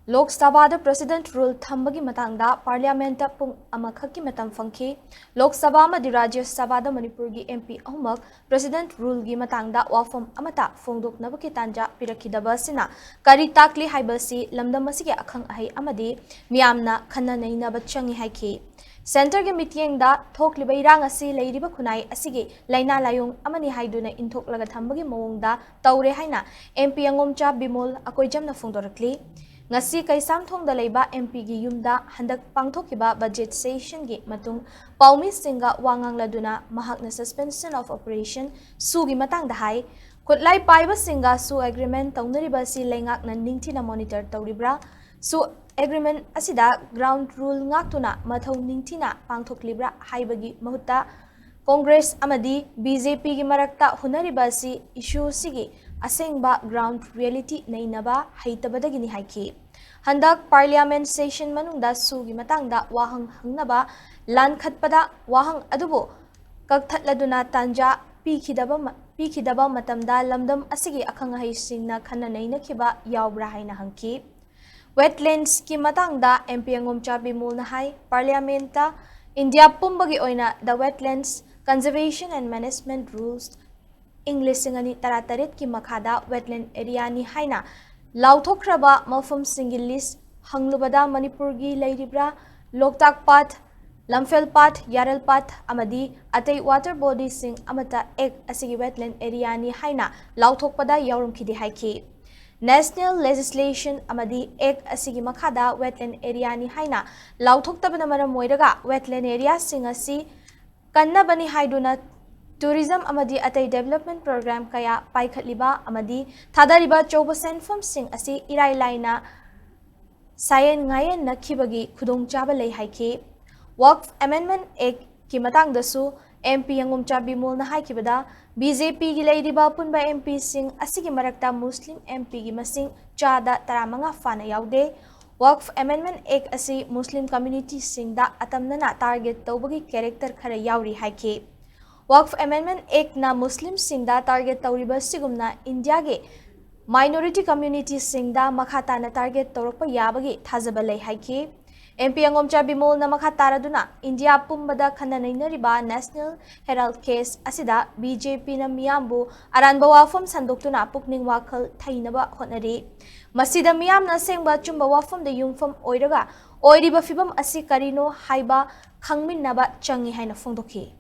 Lok Sabha President rule Thambagi Matangda Parliament Pung Amakaki Matam Funki Lok Sabha Madi Rajya Sabha Manipuri MP Ahmak President rule Gi Matangda Wafam Amata Fongduk Nabaki Tanja Pirakidaba Sina Kari Takli Haibasi Lamda Masiki Akang Ahi Amadi Miamna Kana Naina Bachangi Haiki Center Ge Meeting da Thokliba Irang Asi Leiriba Kunai Asigi Laina Layung Amani Haiduna Inthoklaga Thambagi Mawongda Taure Haina MP Angomcha Bimol Akoijamna Fongdorakli Ngasi kaisam thongda leiba MP gi yumda handak pangthokiba budget session gi matung paumi singa wangang laduna mahakna suspension of operation su gi matang da hai khotlai paiba singa su agreement taunariba si lengak na ningthina monitor tawribra su agreement asida ground rule ngaktuna mathau ningthina pangthoklibra haibagi mahutta Congress amadi BJP gi marakta hunariba si issue sigi asengba ground reality nainaba haitabadagini haiki handak parliament session manungda sugi matangda wahang hangnaba lan khatpada wahang adubo kakthatladuna tanja pikidaba matamda lamdam asigi akhangahai singna khana naina khiba yawbra haina hangki wetlands ki matangda MP Angomcha Bimol na hai parliamenta India pumbagi oina the wetlands conservation and management rules English singani taratarit ki makhada wetland area ni haina Lauthokraba mafum single list hanglubada Manipur gi Leiribra Loktak Path Lamphel Path Yaral Path amadi atei water body sing amata ek asigi wetland area ni haina lauthokpada yaurum khidi haiki National legislation amadi ek asigi makhada wetland area ni haina lauthoktabana maram moiraga wetland area sing asi kannabani haiduna Tourism amadi atay development program kaya paikhatliba amadi thadariba choba senfam sing asi irai laina sayen ngayen nakhibagi khudong chaba lei haiki Waqf Amendment Act ki matang dasu MP Angomcha Bimol na haikibada BJP gi leiriba punba MP sing asigi marakta Muslim MP gi masing chada taramanga fana yaude Waqf Amendment Act asi Muslim community sing da atamnana target tawbagi character khara yauri haiki Waqf Amendment Act na Muslim singda target tawriba sigumna India ge minority community singda makhata na target tawrokpa yabagi thajaba lei haiki MP Angomcha Bimol na makataraduna India pumbada khana nainariba National Herald case asida BJP na miyambu aranba wafam sandoktuna pukning wakhal thainaba hotnari masida miyamna sengba chumba wafam de yungfam oiraga oiriba fibam asi karino haiba khangminnaba changi haina fongdokhi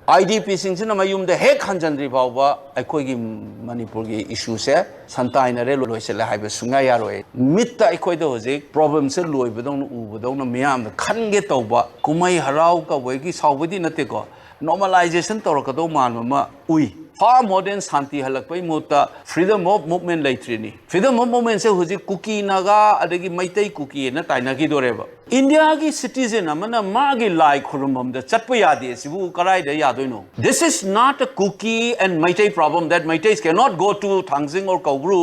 IDP singsin mayum de hek hanjandri bawba aikoigi Manipur gi issue se santaina re loisela haiba sunga yaroi mitta aikoi de hojik problem se loibadong ubadong miyam khange tawba kumai harau ka wegi sawbadi nate ko normalization tawrakado manma ui far more than santi halakpai mota freedom of movement laitrini freedom of movement se hojik cookie naga adagi maitai cookie na taina gi doreba India ki citizen amana magi lai khurumam da chatpa yadi sibu karai da yadoino this is not a cookie and maitai problem that maitais cannot go to Thangsing or Kaugru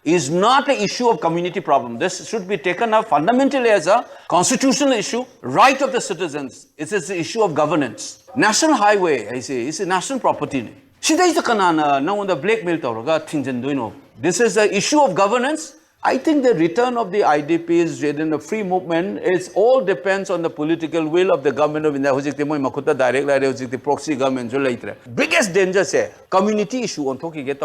is not an issue of community problem. This should be taken up fundamentally as a constitutional issue, right of the citizens. It's an issue of governance. National highway, I say, is a national property. This is the issue of governance. I think the return of the IDPs within the free movement is all depends on the political will of the government of India. Direct the proxy government. Biggest danger is community issue on talking get